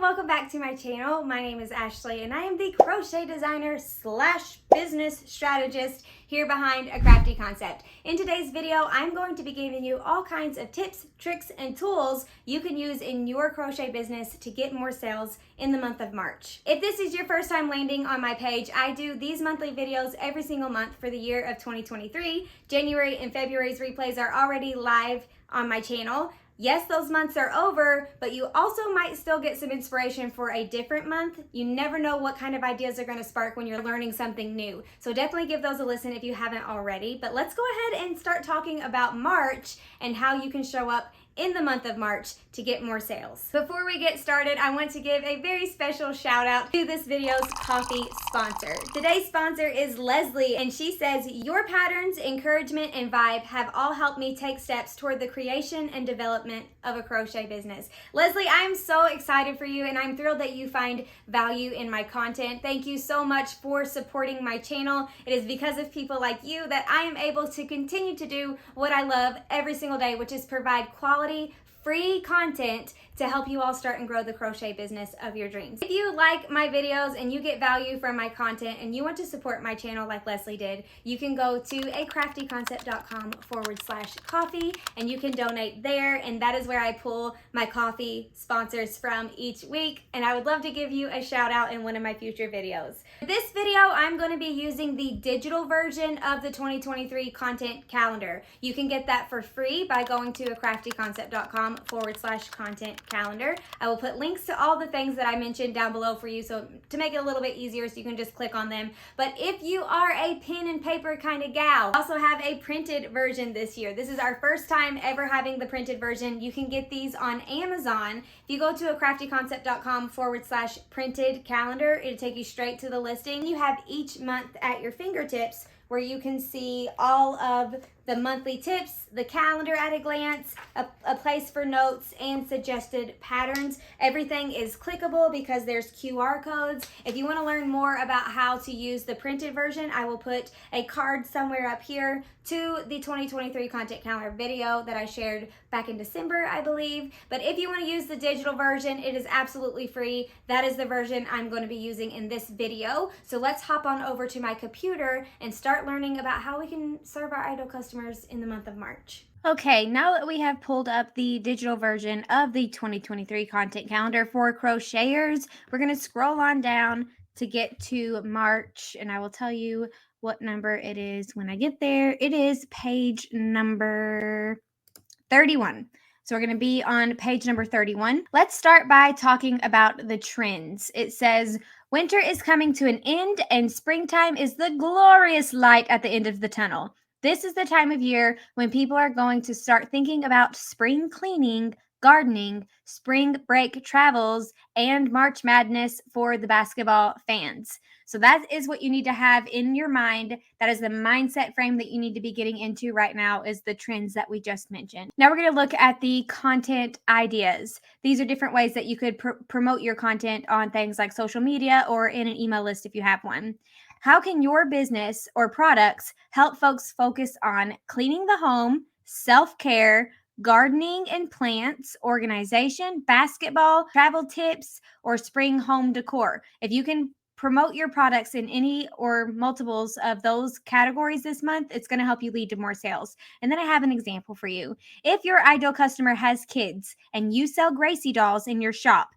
welcome back to my channel. My name is Ashley and I am the crochet designer slash business strategist here behind A Crafty Concept. In today's video, I'm going to be giving you all kinds of tips, tricks, and tools you can use in your crochet business to get more sales in the month of March. If this is your first time landing on my page, I do these monthly videos every single month for the year of 2023. January and February's replays are already live on my channel. Yes, those months are over, but you also might still get some inspiration for a different month. You never know what kind of ideas are going to spark when you're learning something new. So definitely give those a listen if you haven't already. But let's go ahead and start talking about March and how you can show up in the month of March to get more sales. Before we get started, I want to give a very special shout out to this video's coffee sponsor. Today's sponsor is Leslie, and she says, "Your patterns, encouragement, and vibe have all helped me take steps toward the creation and development of a crochet business." Leslie, I'm so excited for you, and I'm thrilled that you find value in my content. Thank you so much for supporting my channel. It is because of people like you that I am able to continue to do what I love every single day, which is provide quality free content to help you all start and grow the crochet business of your dreams. If you like my videos and you get value from my content and you want to support my channel like Leslie did, you can go to acraftyconcept.com/coffee and you can donate there, and that is where I pull my coffee sponsors from each week, and I would love to give you a shout out in one of my future videos. For this video, I'm going to be using the digital version of the 2023 content calendar. You can get that for free by going to acraftyconcept.com/content calendar. I will put links to all the things that I mentioned down below for you, so to make it a little bit easier so you can just click on them. But if you are a pen and paper kind of gal, I also have a printed version this year. This is our first time ever having the printed version. You can get these on Amazon. If you go to acraftyconcept.com/printed calendar, it'll take you straight to the listing. You have each month at your fingertips where you can see all of the monthly tips, the calendar at a glance, a place for notes and suggested patterns. Everything is clickable because there's QR codes. If you want to learn more about how to use the printed version, I will put a card somewhere up here to the 2023 content calendar video that I shared back in December, I believe. But if you want to use the digital version, it is absolutely free. That is the version I'm going to be using in this video. So let's hop on over to my computer and start learning about how we can serve our idle customers in the month of March. Okay, now that we have pulled up the digital version of the 2023 content calendar for crocheters, we're going to scroll on down to get to March, and I will tell you what number it is when I get there. It is page number 31. So we're going to be on page number 31. Let's start by talking about the trends. It says, "Winter is coming to an end and springtime is the glorious light at the end of the tunnel. This is the time of year when people are going to start thinking about spring cleaning, gardening, spring break travels, and March Madness for the basketball fans." So that is what you need to have in your mind. That is the mindset frame that you need to be getting into right now, is the trends that we just mentioned. Now we're going to look at the content ideas. These are different ways that you could promote your content on things like social media or in an email list if you have one. How can your business or products help folks focus on cleaning the home, self-care, gardening and plants, organization, basketball, travel tips, or spring home decor? If you can promote your products in any or multiples of those categories this month, it's going to help you lead to more sales. And then I have an example for you. If your ideal customer has kids and you sell Gracie dolls in your shop,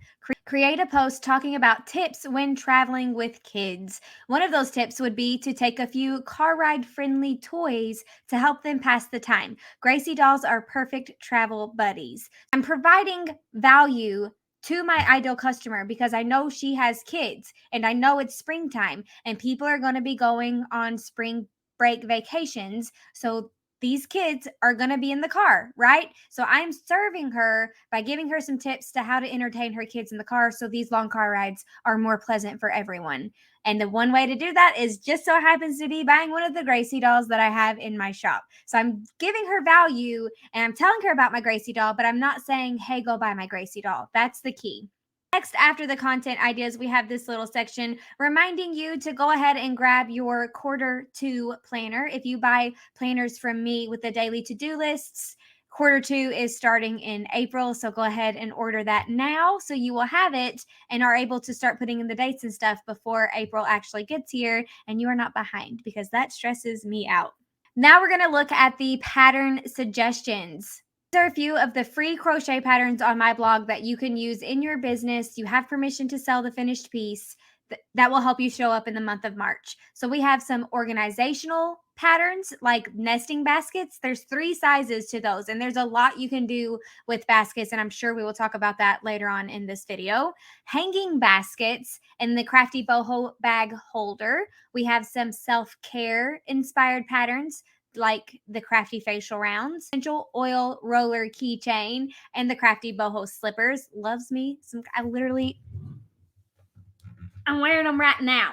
create a post talking about tips when traveling with kids. One of those tips would be to take a few car ride friendly toys to help them pass the time. Gracie dolls are perfect travel buddies. I'm providing value to my ideal customer because I know she has kids and I know it's springtime and people are going to be going on spring break vacations. So these kids are going to be in the car, right? So I'm serving her by giving her some tips to how to entertain her kids in the car so these long car rides are more pleasant for everyone. And the one way to do that is just so happens to be buying one of the Gracie dolls that I have in my shop. So I'm giving her value and I'm telling her about my Gracie doll, but I'm not saying, "Hey, go buy my Gracie doll." That's the key. Next, after the content ideas, we have this little section reminding you to go ahead and grab your Quarter 2 planner. If you buy planners from me with the daily to-do lists, Quarter 2 is starting in April, so go ahead and order that now so you will have it and are able to start putting in the dates and stuff before April actually gets here and you are not behind, because that stresses me out. Now we're going to look at the pattern suggestions. These are a few of the free crochet patterns on my blog that you can use in your business. You have permission to sell the finished piece. That will help you show up in the month of March. So we have some organizational patterns like nesting baskets. There's 3 sizes to those, and there's a lot you can do with baskets, and I'm sure we will talk about that later on in this video. Hanging baskets and the crafty boho bag holder. We have some self-care inspired patterns like the crafty facial rounds, essential oil roller keychain, and the crafty boho slippers. Loves me some. I'm wearing them right now.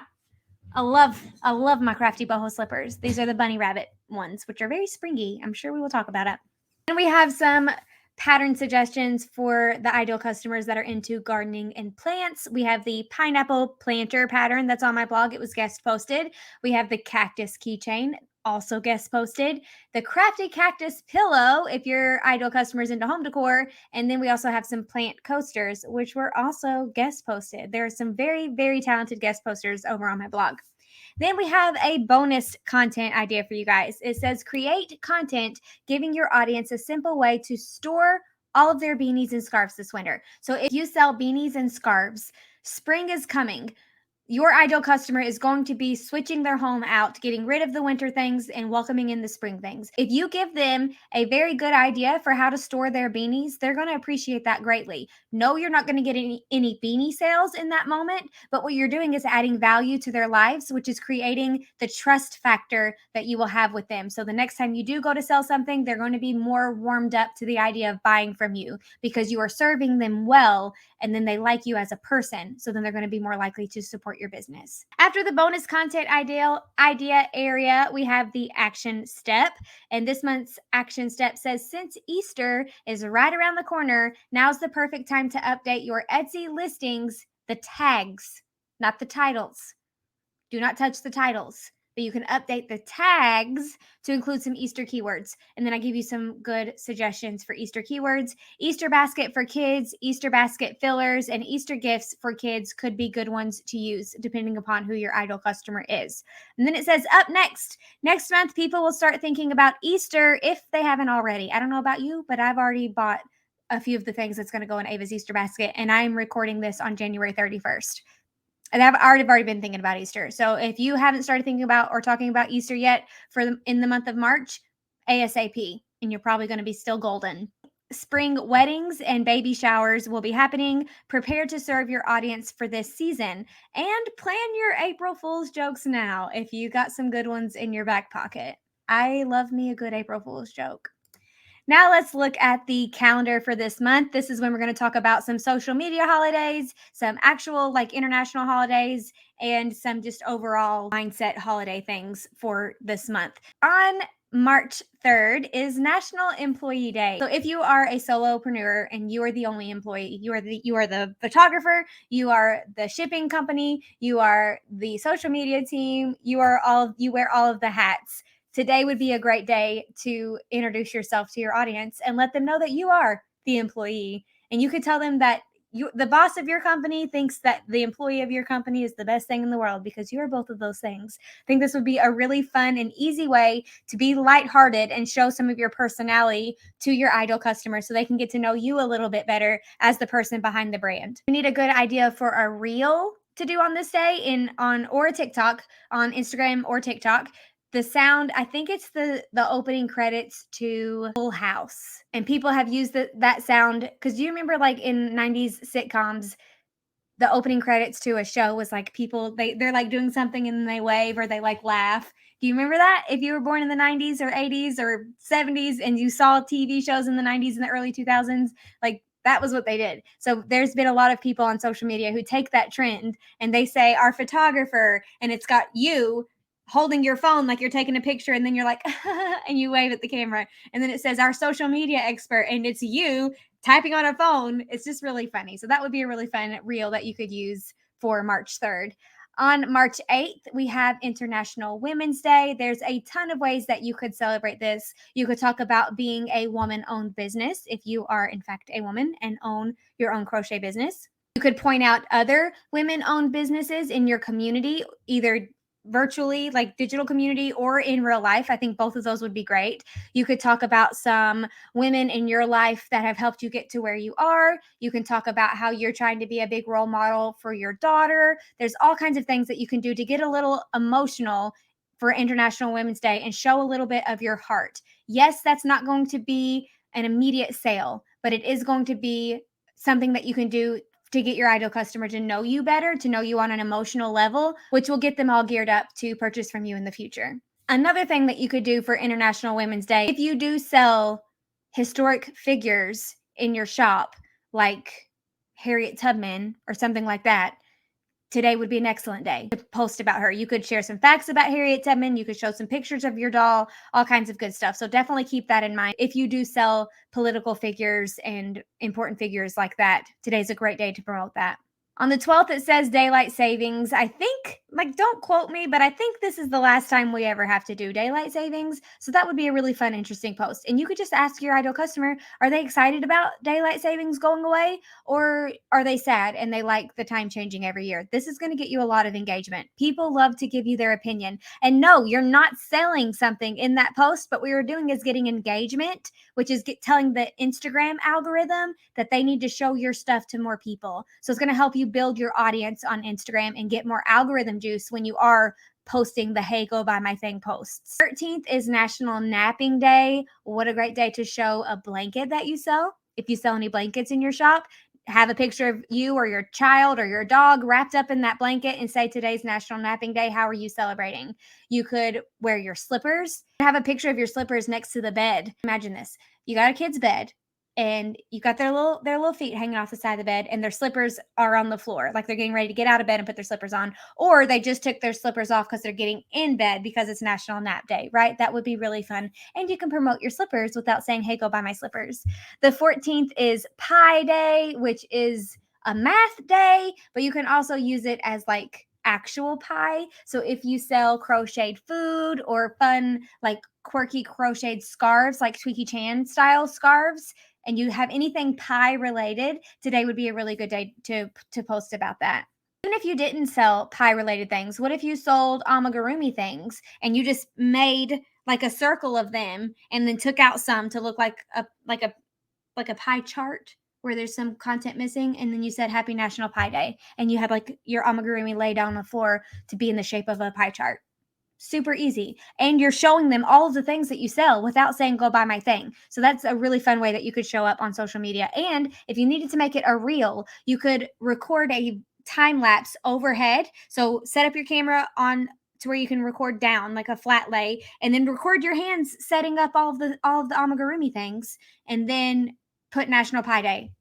I love my crafty boho slippers. These are the bunny rabbit ones, which are very springy. I'm sure we will talk about it. And we have some pattern suggestions for the ideal customers that are into gardening and plants. We have the pineapple planter pattern that's on my blog. It was guest posted. We have the cactus keychain, also guest posted. The crafty cactus pillow, if your ideal customers into home decor. And then we also have some plant coasters, which were also guest posted. There are some very, very talented guest posters over on my blog. Then we have a bonus content idea for you guys. It says create content giving your audience a simple way to store all of their beanies and scarves this winter. So if you sell beanies and scarves, spring is coming. Your ideal customer is going to be switching their home out, getting rid of the winter things and welcoming in the spring things. If you give them a very good idea for how to store their beanies, they're going to appreciate that greatly. No, you're not going to get any beanie sales in that moment, but what you're doing is adding value to their lives, which is creating the trust factor that you will have with them. So the next time you do go to sell something, they're going to be more warmed up to the idea of buying from you because you are serving them well, and then they like you as a person. So then they're going to be more likely to support your business. After the bonus content idea area, we have the action step. And this month's action step says, since Easter is right around the corner, now's the perfect time to update your Etsy listings, the tags, not the titles. Do not touch the titles, but you can update the tags to include some Easter keywords. And then I give you some good suggestions for Easter keywords. Easter basket for kids, Easter basket fillers, and Easter gifts for kids could be good ones to use depending upon who your ideal customer is. And then it says up next month, people will start thinking about Easter if they haven't already. I don't know about you, but I've already bought a few of the things that's going to go in Ava's Easter basket, and I'm recording this on January 31st. And I've already been thinking about Easter. So if you haven't started thinking about or talking about Easter yet in the month of March, ASAP, and you're probably going to be still golden. Spring weddings and baby showers will be happening. Prepare to serve your audience for this season and plan your April Fool's jokes now if you got some good ones in your back pocket. I love me a good April Fool's joke. Now let's look at the calendar for this month. This is when we're going to talk about some social media holidays, some actual like international holidays, and some just overall mindset holiday things for this month. On March 3rd is National Employee Day. So if you are a solopreneur and you are the only employee, you are the photographer, you are the shipping company, you are the social media team, you wear all of the hats. Today would be a great day to introduce yourself to your audience and let them know that you are the employee. And you could tell them that the boss of your company thinks that the employee of your company is the best thing in the world because you are both of those things. I think this would be a really fun and easy way to be lighthearted and show some of your personality to your ideal customers so they can get to know you a little bit better as the person behind the brand. You need a good idea for a reel to do on this day or a TikTok, on Instagram or TikTok. The sound, I think it's the opening credits to Full House. And people have used that sound because do you remember like in 90s sitcoms, the opening credits to a show was like people, they're like doing something and then they wave or they like laugh. Do you remember that? If you were born in the 90s or 80s or 70s and you saw TV shows in the 90s and the early 2000s, like that was what they did. So there's been a lot of people on social media who take that trend and they say our photographer, and it's got you holding your phone like you're taking a picture, and then you're like and you wave at the camera, and then it says our social media expert, and it's you typing on a phone. It's just really funny. So that would be a really fun reel that you could use for March 3rd. On March 8th, we have International Women's Day. There's a ton of ways that you could celebrate this. You could talk about being a woman-owned business if you are, in fact, a woman and own your own crochet business. You could point out other women-owned businesses in your community, either virtually, like digital community, or in real life. I think both of those would be great. You could talk about some women in your life that have helped you get to where you are. You can talk about how you're trying to be a big role model for your daughter. There's all kinds of things that you can do to get a little emotional for International Women's Day and show a little bit of your heart. Yes, that's not going to be an immediate sale, but it is going to be something that you can do to get your ideal customer to know you better, to know you on an emotional level, which will get them all geared up to purchase from you in the future. Another thing that you could do for International Women's Day, if you do sell historic figures in your shop, like Harriet Tubman or something like that, today would be an excellent day to post about her. You could share some facts about Harriet Tubman. You could show some pictures of your doll, all kinds of good stuff. So definitely keep that in mind. If you do sell political figures and important figures like that, today's a great day to promote that. On the 12th, it says daylight savings. I think, like, don't quote me, but I think this is the last time we ever have to do daylight savings. So that would be a really fun, interesting post. And you could just ask your ideal customer, are they excited about daylight savings going away? Or are they sad and they like the time changing every year? This is going to get you a lot of engagement. People love to give you their opinion. And no, you're not selling something in that post, but what you're doing is getting engagement, which is telling the Instagram algorithm that they need to show your stuff to more people. So it's going to help you build your audience on Instagram and get more algorithm juice when you are posting the "Hey, go buy my thing" posts. 13th is National Napping Day. What a great day to show a blanket that you sell. If you sell any blankets in your shop, have a picture of you or your child or your dog wrapped up in that blanket and say, today's National Napping Day. How are you celebrating? You could wear your slippers. Have a picture of your slippers next to the bed. Imagine this. You got a kid's bed and you got their little feet hanging off the side of the bed and their slippers are on the floor, like they're getting ready to get out of bed and put their slippers on, or they just took their slippers off because they're getting in bed because it's National Nap Day, right? That would be really fun. And you can promote your slippers without saying, hey, go buy my slippers. The 14th is Pi Day, which is a math day, but you can also use it as like actual pie. So if you sell crocheted food or fun, like quirky crocheted scarves, like Tweaky Chan style scarves, and you have anything pie related, today would be a really good day to post about that. Even if you didn't sell pie related things, what if you sold amigurumi things and you just made like a circle of them and then took out some to look like a pie chart where there's some content missing, and then you said Happy National Pie Day and you had like your amigurumi lay down on the floor to be in the shape of a pie chart. Super easy. And you're showing them all of the things that you sell without saying, go buy my thing. So that's a really fun way that you could show up on social media. And if you needed to make it a reel, you could record a time lapse overhead. So set up your camera on to where you can record down like a flat lay, and then record your hands setting up all of the amigurumi things, and then put National Pie Day,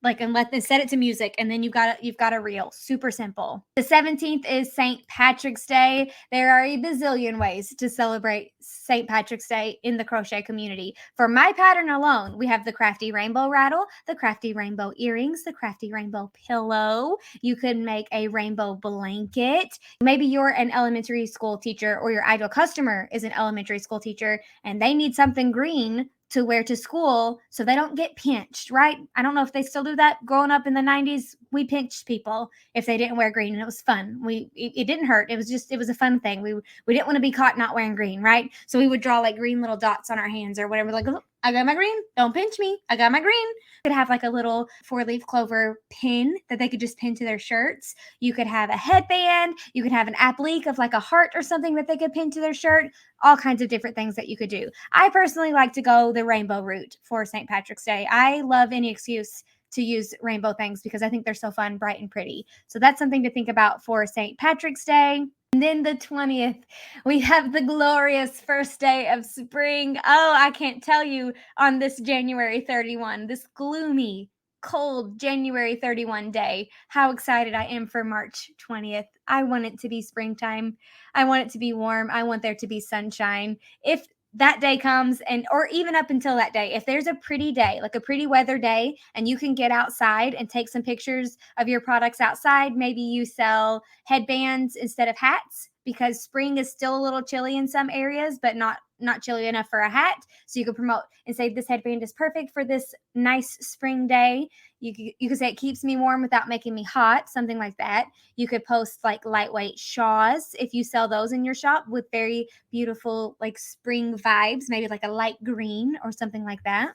like, and let them set it to music, and then you've got a reel. Super simple. The 17th is St. Patrick's Day. There are a bazillion ways to celebrate St. Patrick's Day in the crochet community. For my pattern alone, we have the crafty rainbow rattle, the crafty rainbow earrings, the crafty rainbow pillow. You could make a rainbow blanket. Maybe you're an elementary school teacher, or your ideal customer is an elementary school teacher and they need something green to wear to school so they don't get pinched, right? I don't know if they still do that. Growing up in the 90s, we pinched people if they didn't wear green, and it was fun. It didn't hurt. It was a fun thing. We didn't want to be caught not wearing green, right? So we would draw like green little dots on our hands or whatever, like, oh, I got my green, don't pinch me. I got my green. Could have like a little 4-leaf clover pin that they could just pin to their shirts. You could have a headband. You could have an applique of like a heart or something that they could pin to their shirt. All kinds of different things that you could do. I personally like to go the rainbow route for St. Patrick's Day. I love any excuse to use rainbow things because I think they're so fun, bright, and pretty. So that's something to think about for St. Patrick's Day. And then the 20th, we have the glorious first day of spring. Oh, I can't tell you, on this January 31, this gloomy, cold January 31 day, how excited I am for March 20th. I want it to be springtime. I want it to be warm. I want there to be sunshine. If that day comes, and or even up until that day, if there's a pretty day, like a pretty weather day, and you can get outside and take some pictures of your products outside, maybe you sell headbands instead of hats, because spring is still a little chilly in some areas, but not chilly enough for a hat. So you could promote and say this headband is perfect for this nice spring day. You could say it keeps me warm without making me hot, something like that. You could post like lightweight shawls if you sell those in your shop with very beautiful like spring vibes, maybe like a light green or something like that.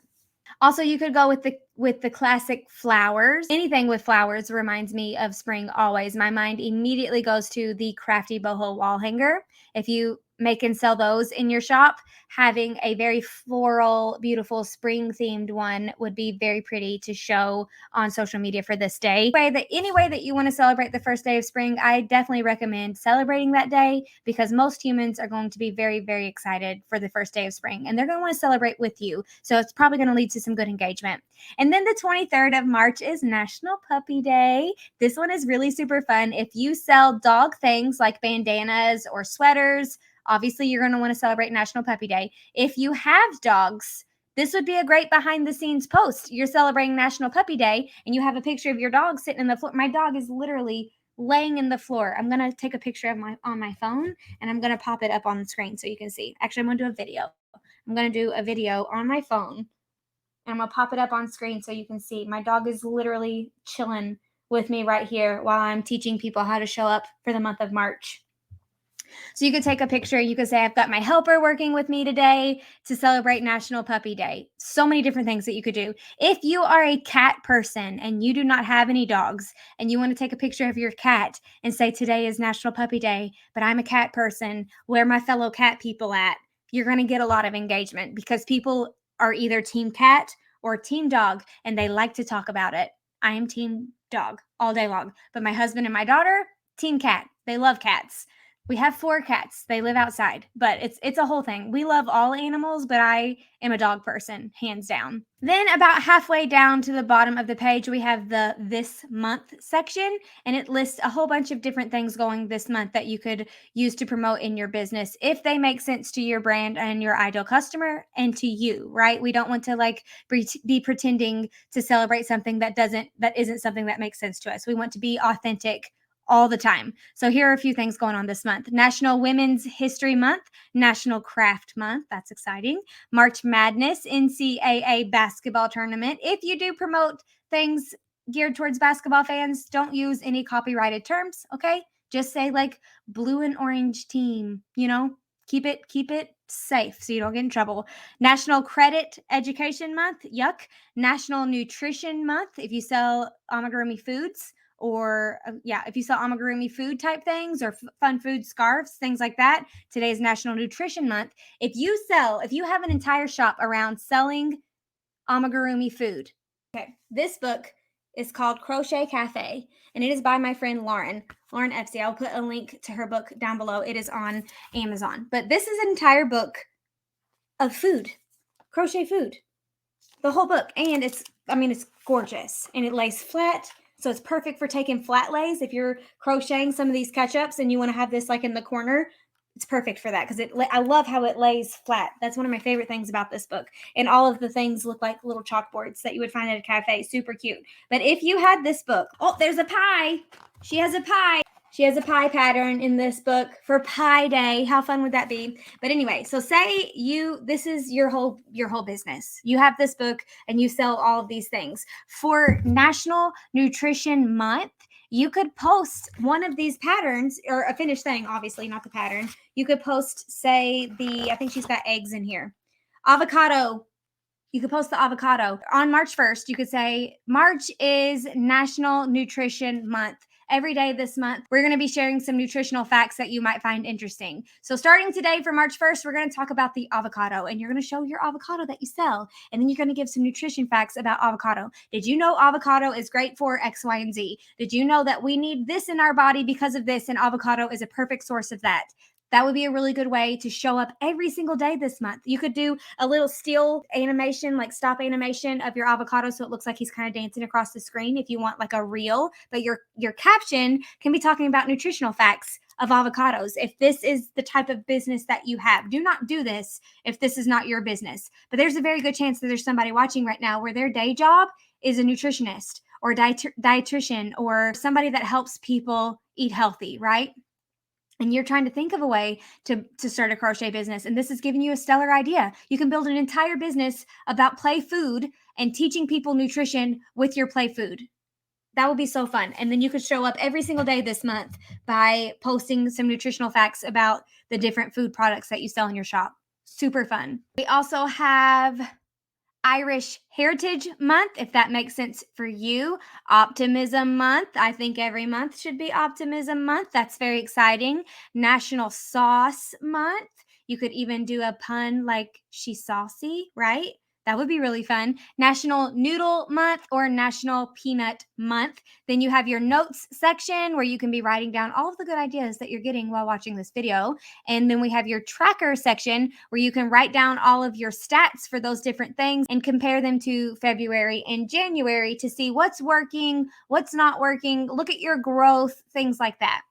Also, you could go with the classic flowers. Anything with flowers reminds me of spring always. My mind immediately goes to the crafty boho wall hanger. If you make and sell those in your shop, having a very floral, beautiful spring themed one would be very pretty to show on social media for this day. Any way that you want to celebrate the first day of spring, I definitely recommend celebrating that day, because most humans are going to be very, very excited for the first day of spring, and they're going to want to celebrate with you. So it's probably going to lead to some good engagement. And then the 23rd of March is National Puppy Day. This one is really super fun. If you sell dog things like bandanas or sweaters, obviously you're going to want to celebrate National Puppy Day. If you have dogs, this would be a great behind the scenes post. You're celebrating National Puppy Day and you have a picture of your dog sitting in the floor. My dog is literally laying in the floor. I'm going to take a picture of on my phone, and I'm going to pop it up on the screen so you can see. Actually, I'm going to do a video. I'm going to do a video on my phone, and I'm going to pop it up on screen so you can see. My dog is literally chilling with me right here while I'm teaching people how to show up for the month of March. So you could take a picture. You could say, I've got my helper working with me today to celebrate National Puppy Day. So many different things that you could do. If you are a cat person and you do not have any dogs, and you want to take a picture of your cat and say, today is National Puppy Day, but I'm a cat person, where are my fellow cat people at? You're going to get a lot of engagement, because people are either team cat or team dog, and they like to talk about it. I am team dog all day long, but my husband and my daughter, team cat. They love cats. We have 4 cats. They live outside, but it's a whole thing. We love all animals, but I am a dog person, hands down. Then about halfway down to the bottom of the page, we have the This Month section, and it lists a whole bunch of different things going this month that you could use to promote in your business if they make sense to your brand and your ideal customer and to you, right? We don't want to like be pretending to celebrate something that isn't something that makes sense to us. We want to be authentic all the time. So here are a few things going on this month. National Women's History Month, National Craft Month. That's exciting. March Madness, NCAA basketball tournament. If you do promote things geared towards basketball fans, don't use any copyrighted terms, okay? Just say like blue and orange team, keep it safe so you don't get in trouble. National Credit Education Month, yuck. National Nutrition Month, if you sell amigurumi foods, or if you sell amigurumi food type things or fun food scarves, things like that. Today's National Nutrition Month. If you have an entire shop around selling amigurumi food. Okay, this book is called Crochet Cafe, and it is by my friend Lauren Epsey. I'll put a link to her book down below. It is on Amazon. But this is an entire book of food, crochet food, the whole book. And it's gorgeous, and it lays flat. So it's perfect for taking flat lays. If you're crocheting some of these catch-ups and you want to have this like in the corner, it's perfect for that, because I love how it lays flat. That's one of my favorite things about this book. And all of the things look like little chalkboards that you would find at a cafe. Super cute. But if you had this book, there's a pie. She has a pie. She has a pie pattern in this book for Pie Day. How fun would that be? But anyway, so say this is your whole business. You have this book and you sell all of these things. For National Nutrition Month, you could post one of these patterns, or a finished thing, obviously, not the pattern. You could post, say, I think she's got eggs in here. Avocado. You could post the avocado. On March 1st, you could say, March is National Nutrition Month. Every day this month, we're going to be sharing some nutritional facts that you might find interesting. So starting today for March 1st, we're going to talk about the avocado, and you're going to show your avocado that you sell. And then you're going to give some nutrition facts about avocado. Did you know avocado is great for X, Y, and Z? Did you know that we need this in our body because of this, and avocado is a perfect source of that? That would be a really good way to show up every single day this month. You could do a little still animation, like stop animation of your avocado so it looks like he's kind of dancing across the screen if you want like a reel, but your caption can be talking about nutritional facts of avocados. If this is the type of business that you have, do not do this if this is not your business. But there's a very good chance that there's somebody watching right now where their day job is a nutritionist or dietitian or somebody that helps people eat healthy, right? And you're trying to think of a way to start a crochet business, and this is giving you a stellar idea. You can build an entire business about play food and teaching people nutrition with your play food. That would be so fun. And then you could show up every single day this month by posting some nutritional facts about the different food products that you sell in your shop. Super fun. We also have Irish Heritage Month, if that makes sense for you. Optimism Month. I think every month should be Optimism Month. That's very exciting. National Sauce Month. You could even do a pun like she's saucy, right? That would be really fun. National Noodle Month or National Peanut Month. Then you have your notes section where you can be writing down all of the good ideas that you're getting while watching this video. And then we have your tracker section where you can write down all of your stats for those different things and compare them to February and January to see what's working, what's not working, look at your growth, things like that.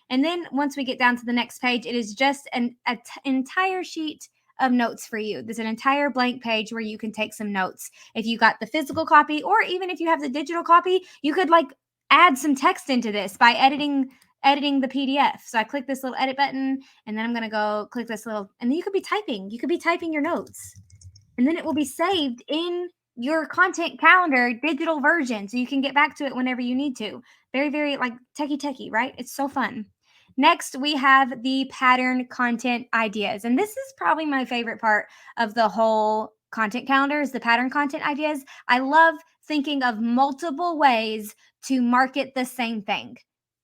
And then once we get down to the next page, it is just an entire sheet of notes for you. There's an entire blank page where you can take some notes. If you got the physical copy, or even if you have the digital copy, you could like add some text into this by editing the PDF. So I click this little edit button, and then I'm going to go click this little, and then you could be typing your notes, and then it will be saved in your content calendar digital version. So you can get back to it whenever you need to. Very, very like techie, right? It's so fun. Next, we have the pattern content ideas. And this is probably my favorite part of the whole content calendar is the pattern content ideas. I love thinking of multiple ways to market the same thing.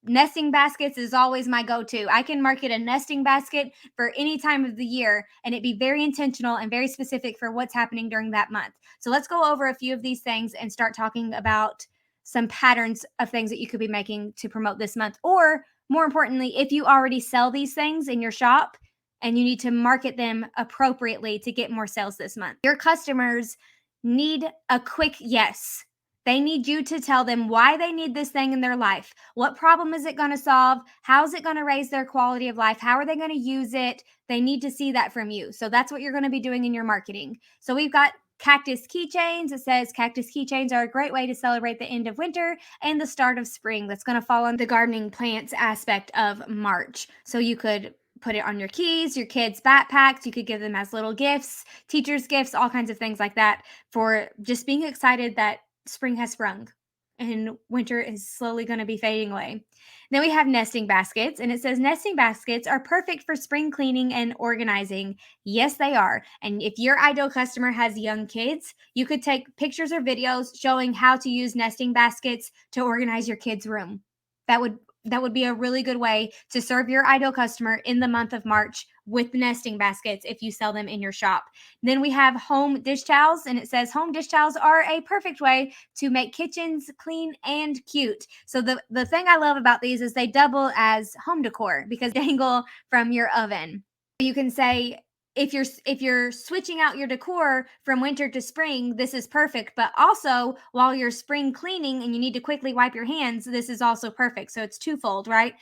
Nesting baskets is always my go-to. I can market a nesting basket for any time of the year, and it be very intentional and very specific for what's happening during that month. So let's go over a few of these things and start talking about some patterns of things that you could be making to promote this month. Or more importantly, if you already sell these things in your shop and you need to market them appropriately to get more sales this month. Your customers need a quick yes. They need you to tell them why they need this thing in their life. What problem is it going to solve? How is it going to raise their quality of life? How are they going to use it? They need to see that from you. So that's what you're going to be doing in your marketing. So we've got cactus keychains. It says cactus keychains are a great way to celebrate the end of winter and the start of spring. That's going to fall on the gardening plants aspect of March. So you could put it on your keys, your kids' backpacks. You could give them as little gifts, teachers' gifts, all kinds of things like that for just being excited that spring has sprung and winter is slowly going to be fading away. Then we have nesting baskets, and it says nesting baskets are perfect for spring cleaning and organizing. Yes, they are. And if your ideal customer has young kids, you could take pictures or videos showing how to use nesting baskets to organize your kids' room. That would be a really good way to serve your ideal customer in the month of March with nesting baskets if you sell them in your shop. Then we have home dish towels, and it says home dish towels are a perfect way to make kitchens clean and cute. So the thing I love about these is they double as home decor because they dangle from your oven. You can say, if you're switching out your decor from winter to spring, this is perfect. But also, while you're spring cleaning and you need to quickly wipe your hands, this is also perfect. So it's twofold, right?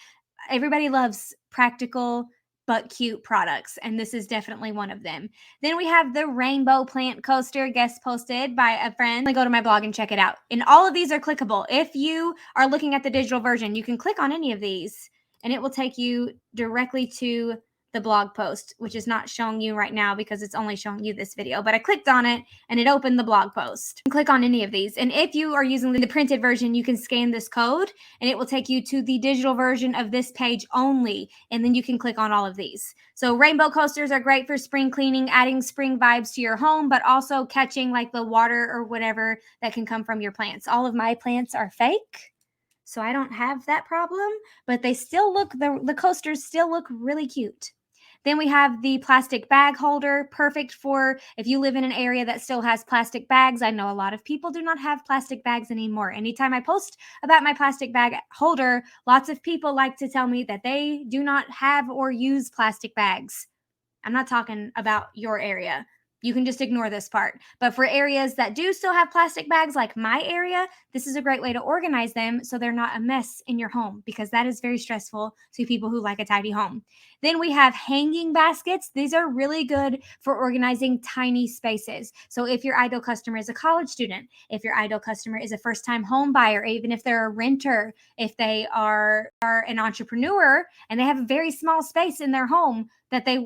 Everybody loves practical but cute products, and this is definitely one of them. Then we have the rainbow plant coaster, guest posted by a friend. Go to my blog and check it out. And all of these are clickable. If you are looking at the digital version, you can click on any of these, and it will take you directly to the blog post, which is not showing you right now because it's only showing you this video, but I clicked on it and it opened the blog post. Click on any of these. And if you are using the printed version, you can scan this code and it will take you to the digital version of this page only. And then you can click on all of these. So rainbow coasters are great for spring cleaning, adding spring vibes to your home, but also catching like the water or whatever that can come from your plants. All of my plants are fake, so I don't have that problem, but they still look, the coasters still look really cute. Then we have the plastic bag holder, perfect for if you live in an area that still has plastic bags. I know a lot of people do not have plastic bags anymore. Anytime I post about my plastic bag holder, lots of people like to tell me that they do not have or use plastic bags. I'm not talking about your area. You can just ignore this part. But for areas that do still have plastic bags, like my area, this is a great way to organize them so they're not a mess in your home, because that is very stressful to people who like a tidy home. Then we have hanging baskets. These are really good for organizing tiny spaces. So if your ideal customer is a college student, if your ideal customer is a first-time home buyer, even if they're a renter, if they are an entrepreneur and they have a very small space in their home that they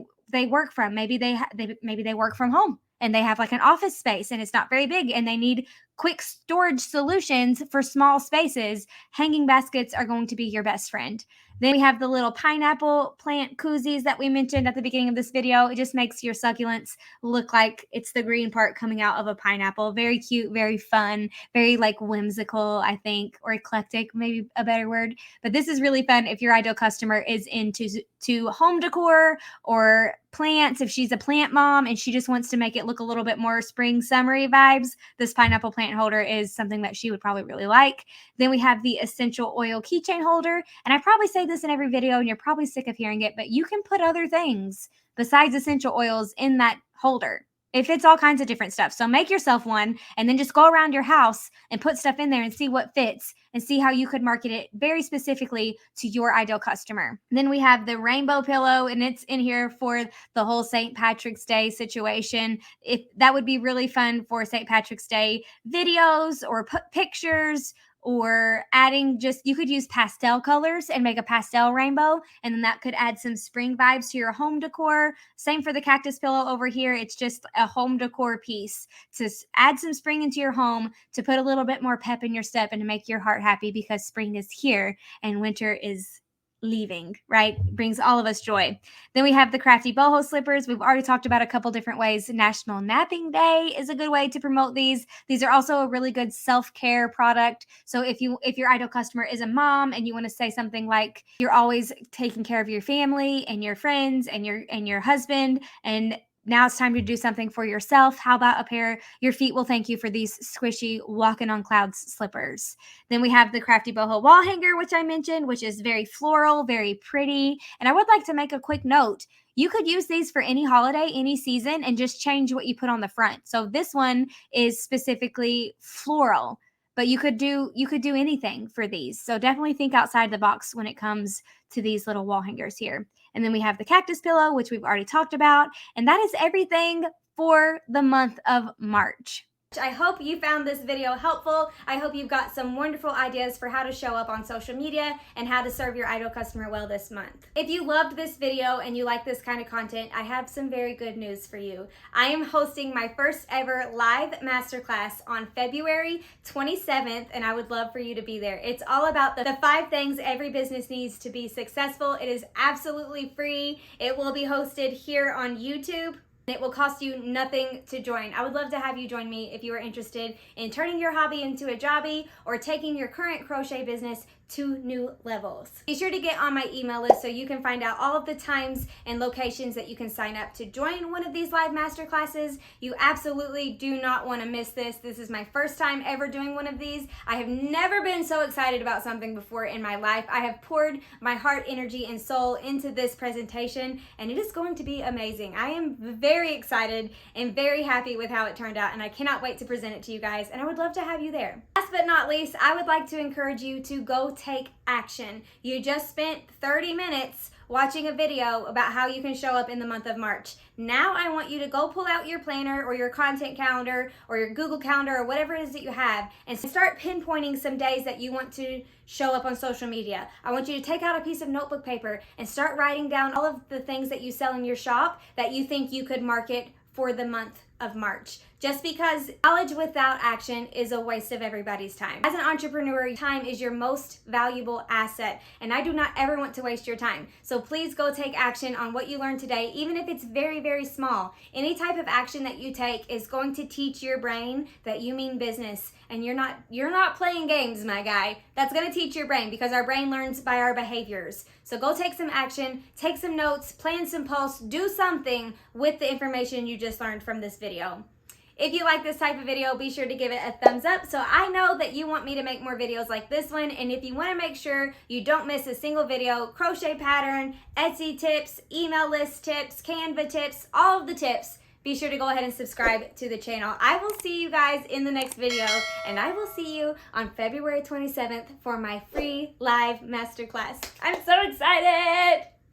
work from. Maybe they work from home and they have like an office space and it's not very big and they need quick storage solutions for small spaces. Hanging baskets are going to be your best friend. Then we have the little pineapple plant koozies that we mentioned at the beginning of this video. It just makes your succulents look like it's the green part coming out of a pineapple. Very cute, very fun, very like whimsical, I think, or eclectic, maybe a better word. But this is really fun if your ideal customer is into home decor or plants. If she's a plant mom and she just wants to make it look a little bit more spring summery vibes, this pineapple plant holder is something that she would probably really like. Then we have the essential oil keychain holder. And I probably say this in every video and you're probably sick of hearing it, but you can put other things besides essential oils in that holder. It fits all kinds of different stuff. So make yourself one and then just go around your house and put stuff in there and see what fits and see how you could market it very specifically to your ideal customer. And then we have the rainbow pillow, and it's in here for the whole St. Patrick's Day situation. If that would be really fun for St. Patrick's Day videos or pictures, or adding you could use pastel colors and make a pastel rainbow, and then that could add some spring vibes to your home decor. Same for the cactus pillow over here. It's just a home decor piece to add some spring into your home, to put a little bit more pep in your step and to make your heart happy, because spring is here and winter is leaving, right? Brings all of us joy. Then we have the crafty boho slippers. We've already talked about a couple different ways. National Napping Day is a good way to promote these. These are also a really good self-care product. So if your ideal customer is a mom and you want to say something like you're always taking care of your family and your friends and your husband, and now it's time to do something for yourself. How about your feet will thank you for these squishy walking on clouds slippers. Then we have the crafty boho wall hanger, which I mentioned, which is very floral, very pretty. And I would like to make a quick note. You could use these for any holiday, any season, and just change what you put on the front. So this one is specifically floral, but you could do anything for these. So definitely think outside the box when it comes to these little wall hangers here. And then we have the cactus pillow, which we've already talked about. And that is everything for the month of March. I hope you found this video helpful. I hope you've got some wonderful ideas for how to show up on social media and how to serve your ideal customer well this month. If you loved this video and you like this kind of content, I have some very good news for you. I am hosting my first ever live masterclass on February 27th, and I would love for you to be there. It's all about the 5 things every business needs to be successful. It is absolutely free. It will be hosted here on YouTube. It will cost you nothing to join. I would love to have you join me if you are interested in turning your hobby into a jobby or taking your current crochet business to new levels. Be sure to get on my email list so you can find out all of the times and locations that you can sign up to join one of these live masterclasses. You absolutely do not want to miss this. This is my first time ever doing one of these. I have never been so excited about something before in my life. I have poured my heart, energy, and soul into this presentation, and it is going to be amazing. I am very excited and very happy with how it turned out, and I cannot wait to present it to you guys, and I would love to have you there. Last but not least, I would like to encourage you to go take action. You just spent 30 minutes watching a video about how you can show up in the month of March. Now I want you to go pull out your planner or your content calendar or your Google Calendar or whatever it is that you have, and start pinpointing some days that you want to show up on social media. I want you to take out a piece of notebook paper and start writing down all of the things that you sell in your shop that you think you could market for the month of March. Just because knowledge without action is a waste of everybody's time. As an entrepreneur, time is your most valuable asset, and I do not ever want to waste your time. So please go take action on what you learned today, even if it's very, very small. Any type of action that you take is going to teach your brain that you mean business, and you're not playing games, my guy. That's going to teach your brain, because our brain learns by our behaviors. So go take some action, take some notes, plan some posts, do something with the information you just learned from this video. If you like this type of video, be sure to give it a thumbs up so I know that you want me to make more videos like this one. And if you want to make sure you don't miss a single video, crochet pattern, Etsy tips, email list tips, Canva tips, all of the tips, be sure to go ahead and subscribe to the channel. I will see you guys in the next video, and I will see you on February 27th for my free live masterclass. I'm so excited!